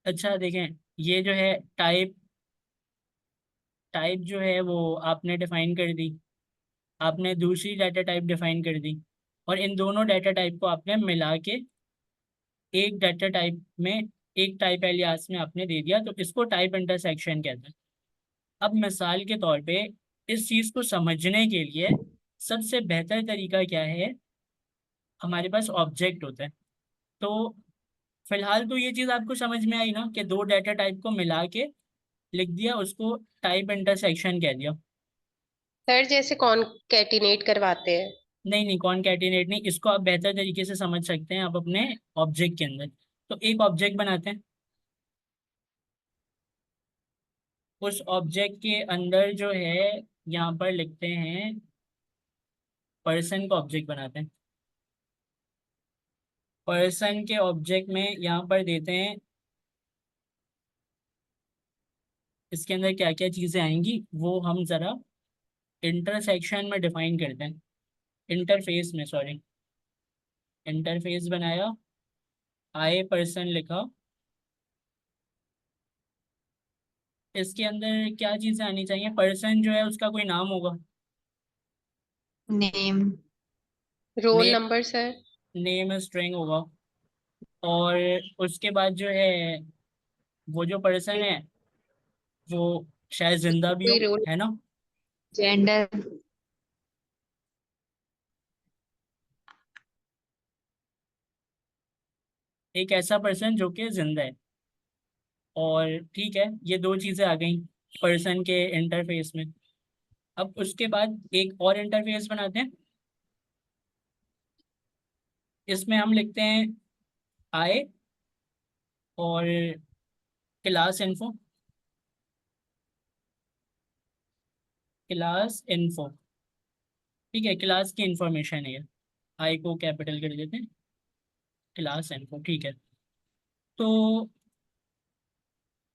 अच्छा देखें, ये जो है टाइप, टाइप जो है वो आपने डिफाइन कर दी, आपने दूसरी डाटा टाइप डिफाइन कर दी, और इन दोनों डाटा टाइप को आपने मिला के एक डाटा टाइप में, एक टाइप एलियास में आपने दे दिया, तो इसको टाइप इंटरसेक्शन कहते हैं। अब मिसाल के तौर पे इस चीज़ को समझने के लिए सबसे बेहतर तरीका क्या है, हमारे पास ऑब्जेक्ट होता है। तो फिलहाल तो ये चीज़ आपको समझ में आई ना, कि दो डाटा टाइप को मिला के लिख दिया, उसको टाइप इंटरसेक्शन कह दिया। सर जैसे कॉनकैटिनेट करवाते हैं। नहीं नहीं, कॉनकैटिनेट नहीं, इसको आप बेहतर तरीके से समझ सकते हैं आप अपने ऑब्जेक्ट के अंदर। तो एक ऑब्जेक्ट बनाते हैं, उस ऑब्जेक्ट के अंदर जो है यहाँ पर लिखते हैं, पर्सन को ऑब्जेक्ट बनाते हैं। पर्सन के ऑब्जेक्ट में यहाँ पर देते हैं, इसके अंदर क्या क्या चीज़ें आएंगी वो हम ज़रा इंटरसेक्शन में डिफाइन करते हैं, इंटरफेस में, सॉरी, इंटरफेस बनाया, आई पर्सन लिखा, इसके अंदर क्या चीज़ें आनी चाहिए, पर्सन जो है उसका कोई नाम होगा, नेम। रोल ने, नंबर सर। नेम स्ट्रिंग होगा, और उसके बाद जो है वो जो पर्सन है वो शायद जिंदा भी कोई हो, रोल। है ना। जेंडर। एक ऐसा पर्सन जो कि जिंदा है, और ठीक है, ये दो चीज़ें आ गई पर्सन के इंटरफेस में। अब उसके बाद एक और इंटरफेस बनाते हैं, इसमें हम लिखते हैं आई और क्लास इन्फो, क्लास इन्फो, ठीक है, क्लास की इंफॉर्मेशन है ये, आई को कैपिटल कर देते हैं, क्लास इन्फो, ठीक है। तो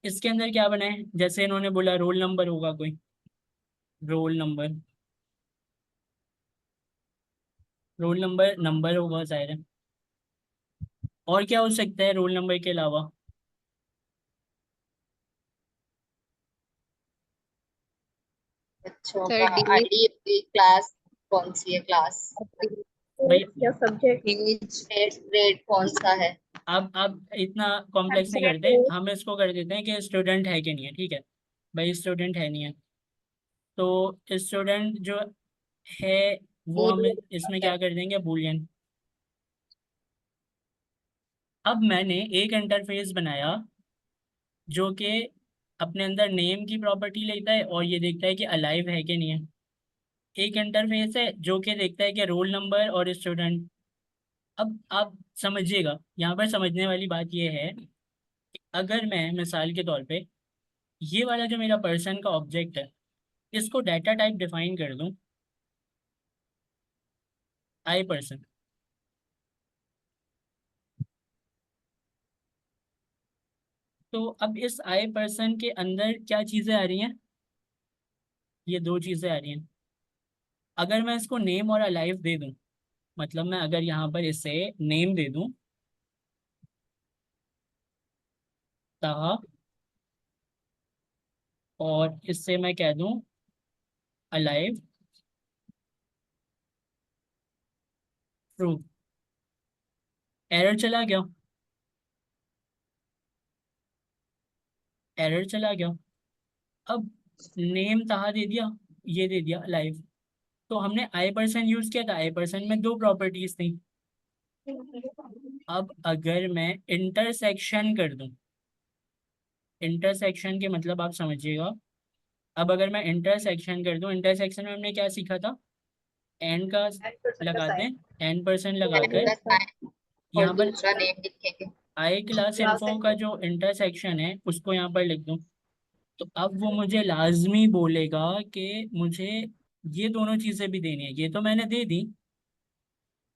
इसके अंदर क्या बना है, जैसे इन्होंने बोला रोल नंबर होगा कोई, roll number, roll number number होगा जाहिर है, और क्या हो सकता है रोल नंबर के अलावा। बच्चों का सर डेट। आईडी, क्लास कौन सी है, क्लास भाई या सब्जेक्ट। एज, ग्रेड कौन सा है। आप इतना कॉम्प्लेक्स नहीं करते, हम इसको कर देते हैं कि स्टूडेंट है कि नहीं है, ठीक है। भाई स्टूडेंट है नहीं है, तो स्टूडेंट जो है वो हम इसमें क्या कर देंगे, बूलियन। अब मैंने एक इंटरफेस बनाया जो कि अपने अंदर नेम की प्रॉपर्टी लेता है और ये देखता है कि अलाइव है कि नहीं है। एक इंटरफेस है जो कि देखता है कि रोल नंबर और स्टूडेंट। अब आप समझिएगा, यहाँ पर समझने वाली बात ये है, अगर मैं मिसाल के तौर पे ये वाला जो मेरा पर्सन का ऑब्जेक्ट है, इसको डाटा टाइप डिफाइन कर दूं, आई पर्सन, तो अब इस आई पर्सन के अंदर क्या चीज़ें आ रही हैं, ये दो चीज़ें आ रही हैं। अगर मैं इसको नेम और अलाइव दे दूं, मतलब मैं अगर यहाँ पर इसे नेम दे दूं, ताहा, और इससे मैं कह दूं अलाइव, ट्रू, एरर चला गया, एरर चला गया। अब नेम ताहा दे दिया, ये दे दिया अलाइव, तो हमने आई पर्सन यूज किया था, आई पर्सन में दो प्रॉपर्टीज थी। अब अगर मैं इंटरसेक्शन कर दूं, इंटरसेक्शन के मतलब आप समझिएगा, अब अगर मैं इंटरसेक्शन कर दूं, इंटरसेक्शन में हमने क्या सीखा था, एन का लगाते हैं, एन परसेंट लगाकर का साइन और यहाँ पर दूसरा नेम लिखेंगे। आई क्लास इन्फो का जो इंटरसेक्शन है उसको यहाँ पर लिख दूं, तो अब वो मुझे लाजमी बोलेगा कि मुझे ये दोनों चीज़ें भी देनी है, ये तो मैंने दे दी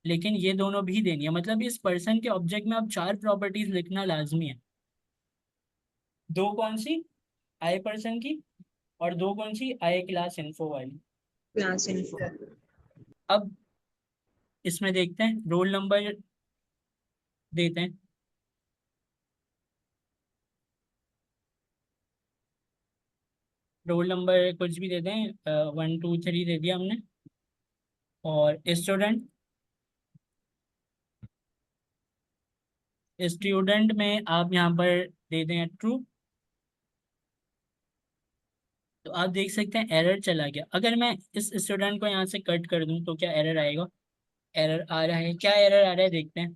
लेकिन ये दोनों भी देनी है, मतलब इस पर्सन के ऑब्जेक्ट में अब चार प्रॉपर्टीज लिखना लाजमी है। दो कौन सी, आई पर्सन की, और दो कौन सी, आई क्लास इन्फो वाली। Class info. अब इसमें देखते हैं, रोल नंबर देते हैं, रोल नंबर कुछ भी दे दें, 1 2 3 दे दिया हमने। और स्टूडेंट, स्टूडेंट में आप यहाँ पर दे दें ट्रू। तो आप देख सकते हैं एरर चला गया। अगर मैं इस स्टूडेंट को यहाँ से कट कर दूं तो क्या एरर आएगा? एरर आ रहा है। क्या एरर आ रहा है देखते हैं।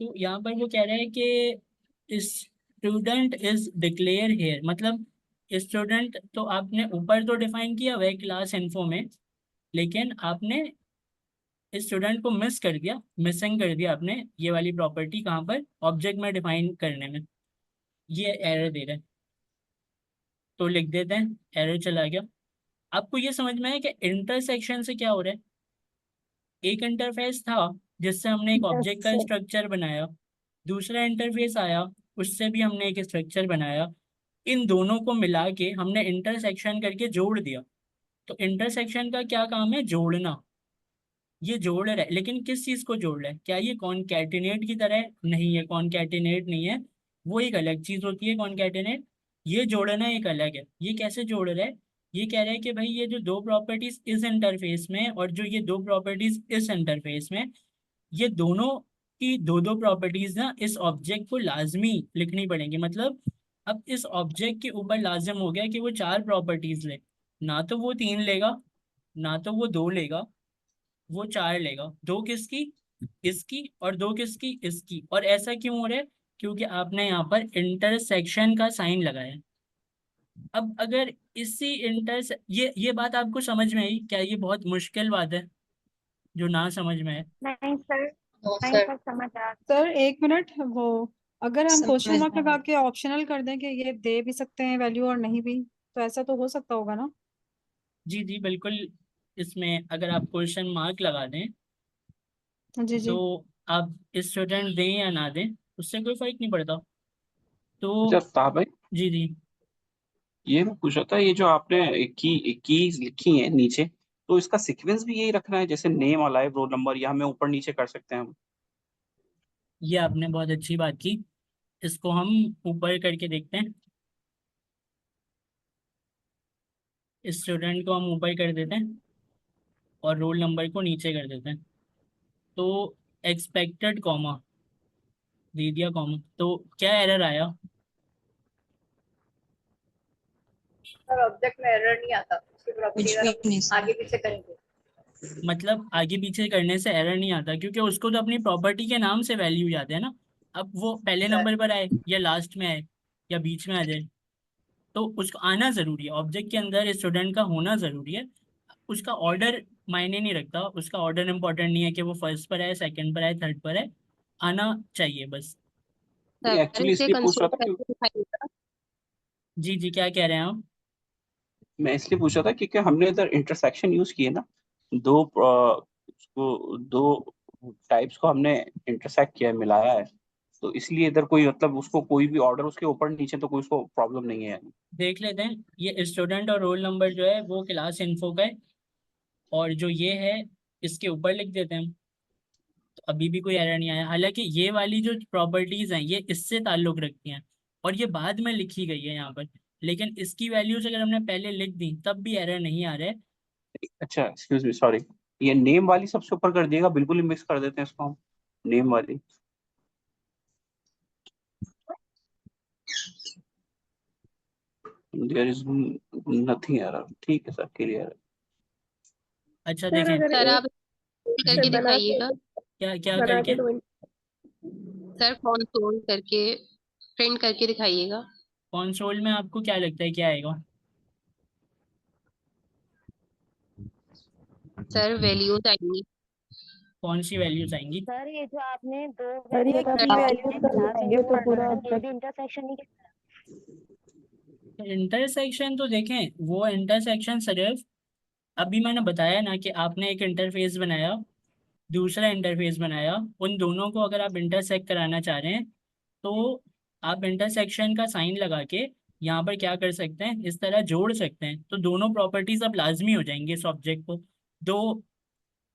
तो यहाँ पर वो कह रहा है कि स्टूडेंट इज डिक्लेयर हेयर, मतलब स्टूडेंट तो आपने ऊपर तो डिफाइन किया हुआ है क्लास इन्फो में, लेकिन आपने स्टूडेंट को मिस कर दिया, मिसिंग कर दिया आपने ये वाली प्रॉपर्टी कहाँ पर, ऑब्जेक्ट में डिफाइन करने में। ये एरर दे रहा है। तो लिख देते हैं एरर चला गया। आपको ये समझ में है कि इंटरसेक्शन से क्या हो रहा है। एक इंटरफेस था जिससे हमने एक ऑब्जेक्ट का स्ट्रक्चर बनाया, दूसरा इंटरफेस आया, उससे भी हमने एक स्ट्रक्चर बनाया। इन दोनों को मिला के हमने इंटरसेक्शन करके जोड़ दिया। तो इंटरसेक्शन का क्या काम है? जोड़ना। ये जोड़ रहा है, लेकिन किस चीज को जोड़ रहा है? क्या ये कॉनकैटिनेट की तरह है? नहीं, ये कॉनकैटिनेट नहीं है, वो एक अलग चीज होती है कॉनकैटिनेट। ये जोड़ना एक अलग है। ये कैसे जोड़ रहा है? ये कह रहा है कि भाई ये जो दो प्रॉपर्टीज इस इंटरफेस में और जो ये दो प्रॉपर्टीज इस इंटरफेस में, ये दोनों की दो दो प्रॉपर्टीज ना इस ऑब्जेक्ट को लाजमी लिखनी पड़ेंगी। मतलब अब इस ऑब्जेक्ट के ऊपर लाजिम हो गया कि वो चार प्रॉपर्टीज ले। ना तो वो तीन लेगा, ना तो वो दो लेगा, वो चार लेगा। दो किसकी? इसकी। और दो किसकी? इसकी। और ऐसा क्यों हो रहा है? क्योंकि आपने यहाँ पर इंटरसेक्शन का साइन लगाया है। अब अगर इसी ये बात आपको समझ में आई क्या? ये बहुत मुश्किल बात है जो ना समझ में है। नहीं सर, नो नहीं सर, सर, समझ आ सर एक मिनट, वो अगर हम क्वेश्चन समझ मार्क लगा के ऑप्शनल कर दें कि ये दे भी सकते हैं वैल्यू और नहीं भी, तो ऐसा तो हो सकता होगा ना? जी जी बिल्कुल। इसमें अगर आप क्वेश्चन मार्क लगा दें जी जी। तो आप स्टूडेंट दें या ना दें उससे कोई फर्क नहीं पड़ता। तो अच्छा साहब भाई, जी जी। ये मैं पूछ रहा था, ये जो आपने कीज लिखी है नीचे, तो इसका सीक्वेंस भी यही रखना है जैसे नेम और लाइव रोल नंबर, या हमें ऊपर नीचे कर सकते हैं हम? ये आपने बहुत अच्छी बात की। इसको हम ऊपर करके देखते हैं। स्टूडेंट को हम ऊपर कर देते हैं और रोल नंबर को नीचे कर देते हैं। तो एक्सपेक्टेड कॉमा दे दिया कॉमा, तो क्या एरर आया? सर ऑब्जेक्ट में एरर नहीं आता, उसकी प्रॉपर्टी कुछ भी नहीं सर। आगे पीछे करेंगे। मतलब आगे पीछे करने से एरर नहीं आता क्योंकि उसको तो अपनी प्रॉपर्टी के नाम से वैल्यू याद है ना। अब वो पहले सर नंबर पर आए या लास्ट में आए या बीच में आ जाए, तो उसको आना जरूरी है। ऑब्जेक्ट के अंदर स्टूडेंट का होना जरूरी है। उसका ऑर्डर मायने नहीं रखता, उसका ऑर्डर इंपॉर्टेंट नहीं है कि वो फर्स्ट पर आए, सेकंड पर आए, थर्ड पर आए, आना चाहिए बस। ये सर एक्चुअली इसे इसलिए पूछ रहा कंसोल था कि करके दिखाइएगा। जी जी, क्या कह रहे हैं आप? मैं इसलिए पूछ रहा था क्योंकि हमने इधर इंटरसेक्शन यूज किए ना, उसको दो टाइप्स को हमने इंटरसेक्ट किया है, मिलाया है। तो इसलिए इधर कोई मतलब उसको कोई भी ऑर्डर उसके ऊपर नीचे तो कोई उसको प्रॉब्लम नहीं है यानी। देख लेते हैं। ये स्टूडेंट और रोल नंबर जो है वो क्लास इन्फो का है, और जो ये है इसके ऊपर लिख देते हैं। तो अभी भी कोई एरर नहीं आया। हालांकि ये वाली जो प्रॉपर्टीज हैं ये इससे ताल्लुक रखती हैं और ये बाद में लिखी गई है यहाँ पर, लेकिन इसकी वैल्यूज अगर हमने पहले लिख दी तब भी एरर नहीं आ रहा है। अच्छा एक्सक्यूज मी, सॉरी। ये नेम वाली सबसे ऊपर कर दिएगा, बिल्कुल ही मिक्स कर देते हैं इसको हम, नेम वाली। देयर इज नथिंग एरर, ठीक है सर, क्लियर है। अच्छा सर देखें। अगर सर आप जी करके जी। बना दिखाइएगा। क्या बना करके? के दो। सर कंसोल करके प्रिंट करके दिखाइएगा। कंसोल में आपको क्या लगता है क्या आएगा? सर वैल्यूज आएंगी। कौन सी वैल्यूज आएंगी? सर ये जो आपने दो सर ये वैल्यू तो की वैल्यू है कर क्लास दिखाएंगे इनपुट तो और पूरा स्टूडेंट, ये भी इंटरसेक्शन नहीं है। इंटरसेक्शन तो देखें, वो इंटरसेक्शन सिर्फ अभी मैंने बताया ना कि आपने एक इंटरफेस बनाया, दूसरा इंटरफेस बनाया, उन दोनों को अगर आप इंटरसेक्ट कराना चाह रहे हैं तो आप इंटरसेक्शन का साइन लगा के यहाँ पर क्या कर सकते हैं, इस तरह जोड़ सकते हैं। तो दोनों प्रॉपर्टीज अब लाजमी हो जाएंगी इस ऑब्जेक्ट को। दो तो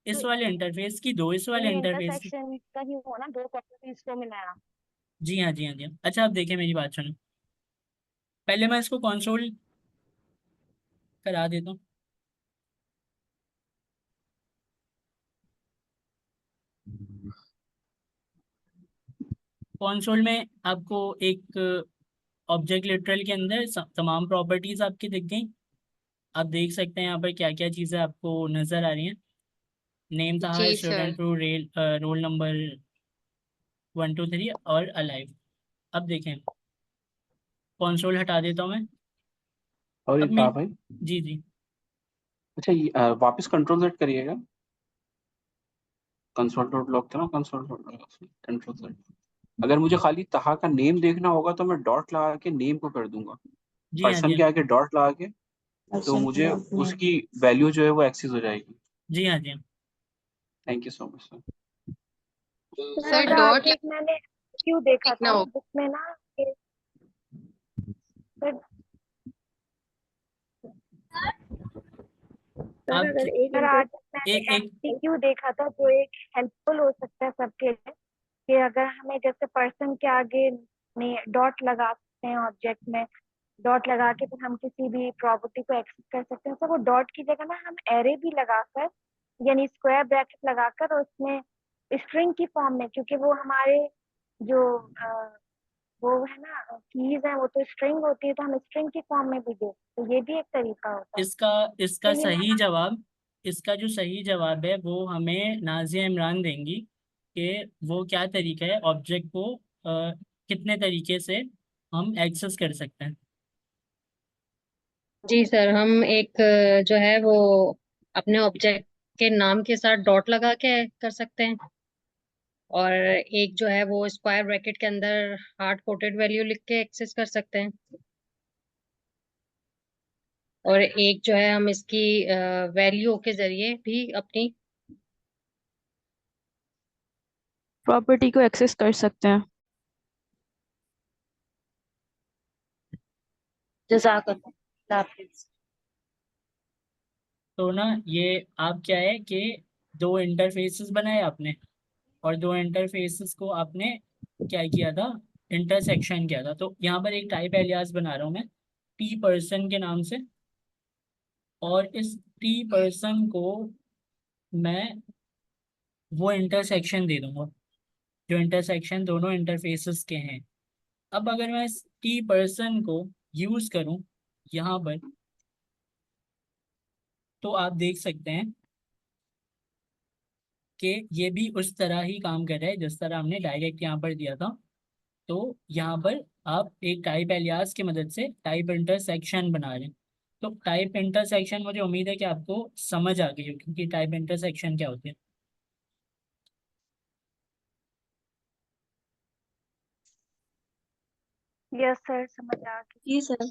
इस वाले इंटरफेस की, दो इस वाले ये इंटरफेस की। इंटरसेक्शन का ही हुआ ना, दो प्रॉपर्टीज को मिलाया। जी हाँ, जी हाँ, जी हाँ। अच्छा आप देखिए मेरी बात सुनो। पहले मैं इसको कंसोल करा देता हूँ। कंसोल में आपको एक ऑब्जेक्ट लिटरल के अंदर तमाम प्रॉपर्टीज आपकी दिख गई। आप देख सकते हैं यहाँ पर क्या क्या चीज़ें आपको नज़र आ रही हैं। नेम था जी स्टूडेंट सर। टू रोल नंबर 123 और अलाइव। अब देखें, कंसोल हटा देता हूँ मैं। और ये अब मैं कहा भाई, जी जी अच्छा ये वापस कंट्रोल सेट करिएगा, कंसोल डॉट लॉग था ना, कंसोल डॉट कंट्रोल सेट। अगर मुझे खाली तहा का नेम देखना होगा तो मैं डॉट लगा के नेम को कर दूंगा, जी हाँ जी पर्सन हाँ के आगे डॉट लगा के, तो मुझे उसकी वैल्यू जो है वो एक्सेस हो जाएगी। जी हाँ जी हाँ। Thank you so much sir. Sir sir अगर डॉट आज एक मैंने क्यों देखा लिखना था होगा। जिसमें ना सर सर आप अगर एक सर आज मैंने एक एक एमसीक्यू देखा था जो एक हेल्पफुल हो सकता है सबके लिए कि अगर हमें जैसे पर्सन के आगे में डॉट लगा सकते हैं ऑब्जेक्ट में डॉट लगा के फिर हम किसी भी प्रॉपर्टी को एक्सेस कर सकते हैं। तो वो डॉट की जगह ना हम एरे भी लगाकर यानी स्क्वायर ब्रैकेट लगाकर और उसमें स्ट्रिंग की फॉर्म में क्योंकि वो हमारे जो वो है ना कीज है वो तो स्ट्रिंग होती है तो हम स्ट्रिंग की फॉर्म में भी दे तो ये भी एक तरीका होता है। इसका तो इसका ये सही जवाब, इसका जो सही जवाब है वो हमें नाजिया इमरान देंगी कि वो क्या तरीका है ऑब्जेक्ट को कितने तरीके से हम एक्सेस कर सकते हैं। जी सर, हम एक जो है वो अपने ऑब्जेक्ट के नाम के साथ डॉट लगा के कर सकते हैं, और एक जो है वो स्क्वायर ब्रैकेट के अंदर हार्ड कोटेड वैल्यू लिख के एक्सेस कर सकते हैं, और एक जो है हम इसकी वैल्यू के जरिए भी अपनी प्रॉपर्टी को एक्सेस कर सकते हैं। जज़ाकल्लाह हाफिज़। तो ना ये आप क्या है कि दो इंटरफेसेस बनाए आपने, और दो इंटरफेसेस को आपने क्या किया था, इंटरसेक्शन किया था। तो यहाँ पर एक टाइप एलियास बना रहा हूँ मैं टी पर्सन के नाम से, और इस टी पर्सन को मैं वो इंटरसेक्शन दे दूंगा जो इंटरसेक्शन दोनों इंटरफेसेस के हैं। अब अगर मैं इस टी पर्सन को यूज करूं यहाँ पर, तो आप देख सकते हैं कि ये भी उस तरह ही काम कर रहा है जिस तरह हमने डायरेक्ट यहाँ पर दिया था। तो यहाँ पर आप एक टाइप एलियास की मदद से टाइप इंटरसेक्शन बना रहे हैं। तो टाइप इंटरसेक्शन मुझे उम्मीद है कि आपको समझ आ गई हो, क्योंकि टाइप इंटरसेक्शन क्या होती है। यस सर समझ आ गई। जी सर।